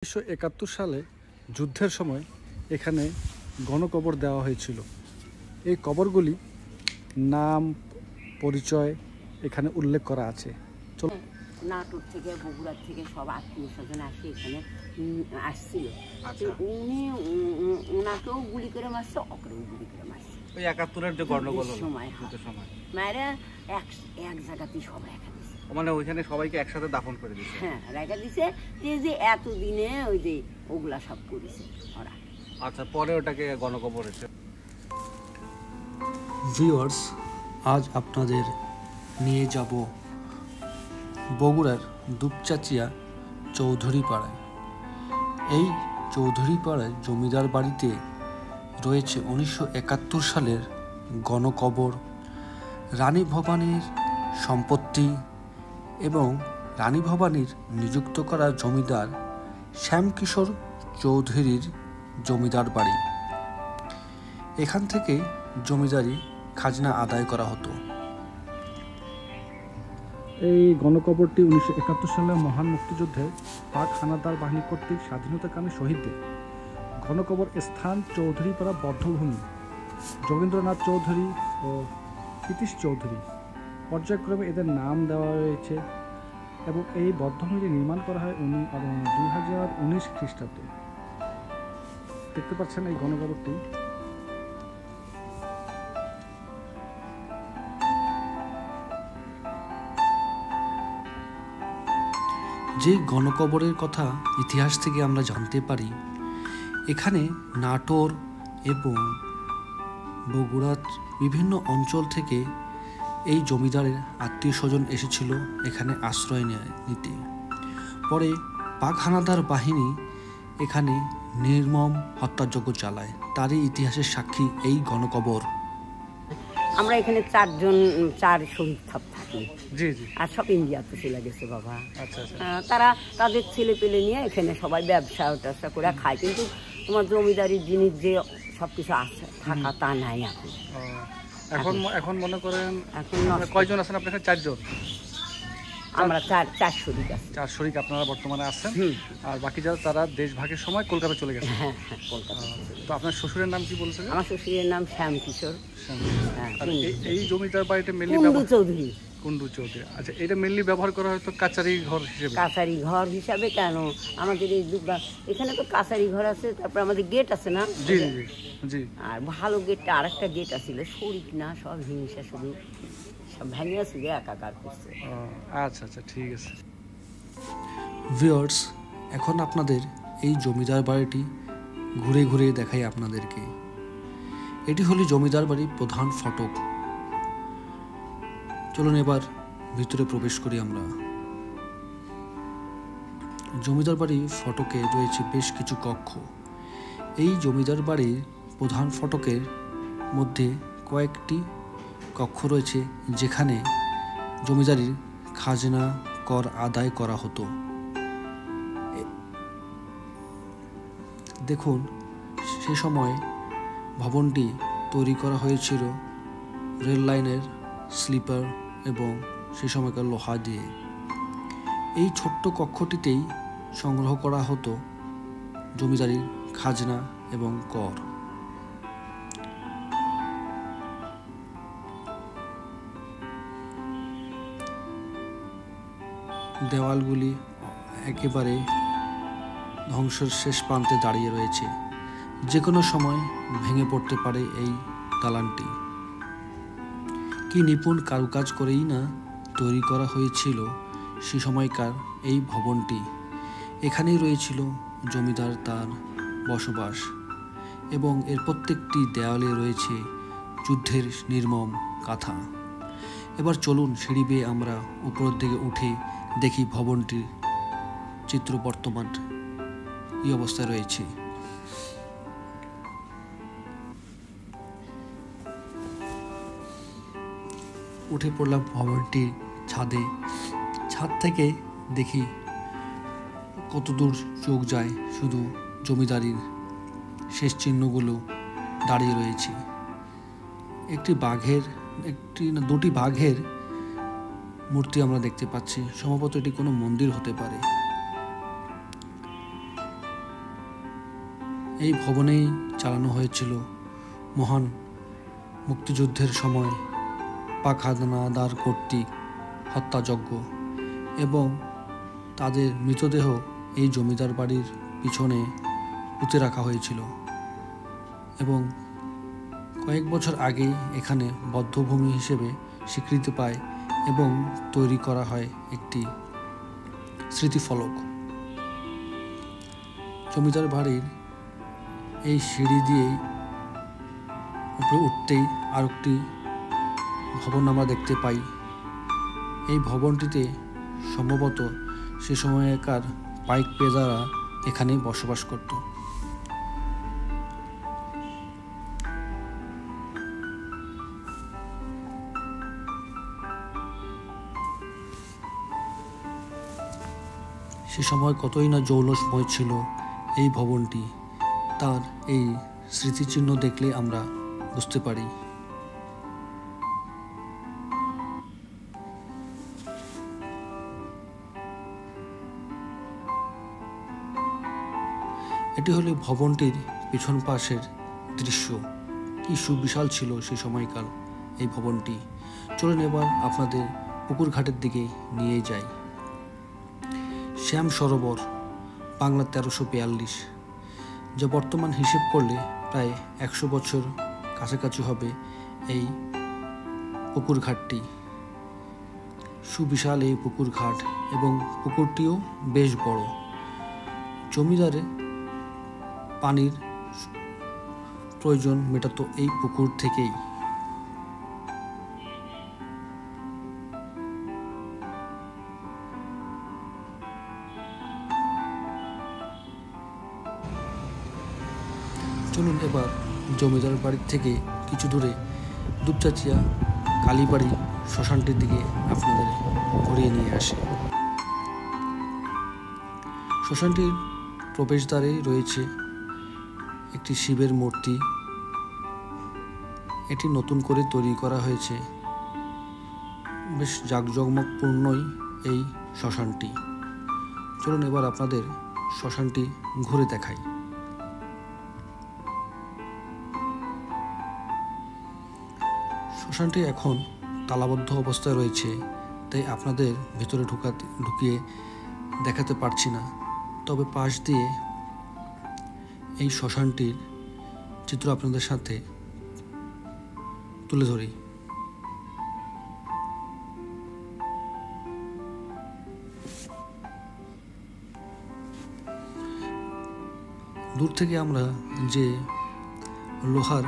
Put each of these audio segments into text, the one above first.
1971 সালে যুদ্ধের সময় এখানে গণকবর দেওয়া হয়েছিল। এই কবরগুলি নাম পরিচয় এখানে উল্লেখ করা আছে। নাটোর থেকে বগুড়ার থেকে সব আত্মীয় স্বজন আসে এখানে আসছিল। ওনাকেও গুলি করে মারছে, ওকেও গুলি করে মারছে। ওই 71-এর যে গন্ডগোল সময় মায়েরা এক জায়গাতেই সব রেখা দিছে, মানে ওইখানে সবাইকে একসাথে দাফন করে দিছে। হ্যাঁ, রেখা দিছে যে এতদিনে ওই যে ওগুলা সব করেছে ওরা। আচ্ছা, পরে ওটাকে গণকবর হয়েছে। ভিউয়ার্স, আজ আপনাদের নিয়ে যাব বগুড়ার দুপচাচিয়া চৌধুরী পাড়ায়। এই চৌধুরী পাড়ায় জমিদার বাড়িতে রয়েছে 1971 সালের গণকবর, রানী ভবানীর সম্পত্তি এবং রানী ভবানীর নিযুক্ত করা জমিদার শ্যামকিশোর চৌধুরীর জমিদার বাড়ি। এখান থেকে জমিদারি খাজনা আদায় করা হতো। এই গণকবরটি 1971 সালে মহান মুক্তিযুদ্ধে পাক হানাদার বাহিনী কর্তৃক স্বাধীনতাকামী শহীদদের গণকবর স্থান চৌধুরীপাড়া বদ্ধভূমি, যোগেন্দ্রনাথ চৌধুরী ও সতীশ চৌধুরী পর্যায়ক্রমে এদের নাম দেওয়া হয়েছে এবং এই বদ্ধভূমিটি নির্মাণ করা হয় 2019 খ্রিস্টাব্দে। দেখতে পাচ্ছেন এই গণকবরটি। যে গণকবরের কথা ইতিহাস থেকে আমরা জানতে পারি, এখানে নাটোর এবং বগুড়ার বিভিন্ন অঞ্চল থেকে এই জমিদারের আত্মীয় স্বজন এসেছিল এখানে আশ্রয় নিতে। পরে পাক হানাদার বাহিনী এখানে নির্মম হত্যাযজ্ঞ চালায়, তারই ইতিহাসের সাক্ষী এই গণকবর। আমরা এখানে চার শহীদ থাকি, আর সব ইন্ডিয়াতে চলে গেছে বাবা। তারা তাদের ছেলে পেলে নিয়ে এখানে সবাই ব্যবসা ট্যাবসা করে খায়, কিন্তু তোমার জমিদারির জিনিস যে সবকিছু আছে থাকা তা নাই এখন। এখন মনে করেন এখন কয়জন আছেন আপনার? 4 জন। আমরা চার শরীক আছি। 4 শরীক আপনারা বর্তমানে আছেন, আর বাকি যারা তারা দেশ ভাগের সময় কলকাতা চলে গেছে। হ্যাঁ, কলকাতা। তো আপনার শ্বশুরের নাম কি বলছেন? আমার শ্বশুরের নাম শ্যামকিশোর। এই জমিদার বাড়িতে মেনলি চৌধুরী, কুন্ডু চৌধুরী। আচ্ছা, এটা মেনলি ব্যবহার করা হয়তো কাচারি ঘর হিসেবে। কাছারি ঘর হিসাবে কেন, আমাদের এই এখানে তো কাছারি ঘর আছে, তারপর আমাদের গেট আছে না? জি জি জি। আর ভালো গেটটা আরেকটা গেট আছিল, শরিক না, সব হিংসা, শুধু সব ভেঙে চুরে একাকার করছে। আচ্ছা আচ্ছা, ঠিক আছে। ভিউয়ার্স, এখন আপনাদের এই জমিদার বাড়িটি ঘুরে ঘুরে দেখাই আপনাদেরকে। এটি হলো জমিদার বাড়ির প্রধান ফটক। চলুন এবার ভিতরে প্রবেশ করি আমরা। জমিদার বাড়ির ফটকে রয়েছে বেশ কিছু কক্ষ। এই জমিদার বাড়ির প্রধান ফটকের মধ্যে কয়েকটি কক্ষ রয়েছে যেখানে জমিদারির খাজনা কর আদায় করা হতো। দেখুন, সে সময় ভবনটি তৈরি করা হয়েছিল রেল লাইনের স্লিপার এবং সে সময়কার লোহা দিয়ে। এই ছোট্ট কক্ষটিতেই সংগ্রহ করা হতো জমিদারির খাজনা এবং কর। দেওয়ালগুলি একেবারে ধ্বংসের শেষ প্রান্তে দাঁড়িয়ে রয়েছে, যে কোনো সময় ভেঙে পড়তে পারে এই দালানটি। কি নিপুণ কারুকাজ করেই না তৈরি করা হয়েছিল সে সময়কার এই ভবনটি। এখানেই রয়েছিল জমিদার তার বসবাস, এবং এর প্রত্যেকটি দেওয়ালে রয়েছে যুদ্ধের নির্মম গাথা। এবার চলুন সিঁড়ি বেয়ে আমরা উপরের দিকে উঠে দেখি ভবনটির চিত্র বর্তমান এই অবস্থায় রয়েছে। উঠে পড়লাম ভবনটির ছাদে। ছাদ থেকে দেখি কত দূর চোখ যায়, শুধু জমিদারির শেষ চিহ্নগুলো দাঁড়িয়ে রয়েছে। দুটি বাঘের মূর্তি আমরা দেখতে পাচ্ছি। সম্ভবত এটি কোনো মন্দির হতে পারে। এই ভবনেই চালানো হয়েছিল মহান মুক্তিযুদ্ধের সময় পাক হানাদার কর্তৃক হত্যাযজ্ঞ, এবং তাদের মৃতদেহ এই জমিদার বাড়ির পিছনে পুঁতে রাখা হয়েছিল। এবং কয়েক বছর আগে এখানে বধ্যভূমি হিসেবে স্বীকৃতি পায় এবং তৈরি করা হয় একটি স্মৃতিফলক। জমিদার বাড়ির এই সিঁড়ি দিয়েই উপরে উঠতেই আরেকটি ভবন আমরা দেখতে পাই। এই ভবনটিতে সম্ভবত সে সময়কার পাইক পেদারা এখানে বসবাস করত। সে সময় কতই না জৌলসময় ছিল এই ভবনটি, তার এই স্মৃতিচিহ্ন দেখলে আমরা বুঝতে পারি। এটি হলো ভবনটির পিছন পাশের দৃশ্য। কি সুবিশাল ছিল সে সময়কাল এই ভবনটি। চলুন এবার আপনাদের পুকুর ঘাটের দিকে নিয়ে যাই। শ্যাম সরোবর, বাংলা 1342, যা বর্তমান হিসেব করলে প্রায় 100 বছর কাছাকাছি হবে এই পুকুর ঘাটটি। সুবিশাল এই পুকুর ঘাট, এবং পুকুরটিও বেশ বড়। জমিদারে পানির প্রয়োজন মেটাতো এই পুকুর থেকেই। চলুন এবার জমিদার বাড়ির থেকে কিছু দূরে দুপচাচিয়া কালীবাড়ি শ্মশানটির দিকে আপনাদের ঘুরিয়ে নিয়ে আসে। শ্মশানটির প্রবেশদ্বারে রয়েছে একটি শিবের মূর্তি। এটি নতুন করে তৈরি করা হয়েছে। বেশ জাঁকজমকপূর্ণই এই শ্মশানটি। চলুন এবার আপনাদের শ্মশানটি ঘুরে দেখাই। শ্মশানটি এখন তালাবদ্ধ অবস্থায় রয়েছে, তাই আপনাদের ভেতরে ঢুকিয়ে দেখাতে পারছি না। তবে পাশ দিয়ে এই শ্মশানটির চিত্র আপনাদের সাথে তুলে ধরি। দূর থেকে আমরা যে লোহার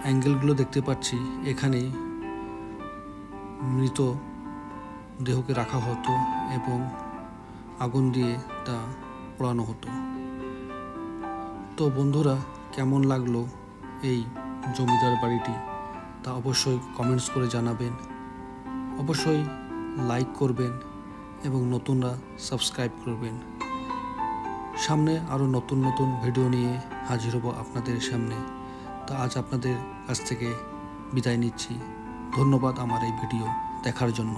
অ্যাঙ্গেলগুলো দেখতে পাচ্ছি, এখানে মৃত দেহকে রাখা হতো এবং আগুন দিয়ে তা পোড়ানো হতো। তো বন্ধুরা, কেমন লাগলো এই জমিদার বাড়িটি তা অবশ্যই কমেন্টস করে জানাবেন। অবশ্যই লাইক করবেন এবং নতুনরা সাবস্ক্রাইব করবেন। সামনে আরও নতুন নতুন ভিডিও নিয়ে হাজির হব আপনাদের সামনে। তা আজ আপনাদের কাছ থেকে বিদায় নিচ্ছি। ধন্যবাদ আমার এই ভিডিও দেখার জন্য।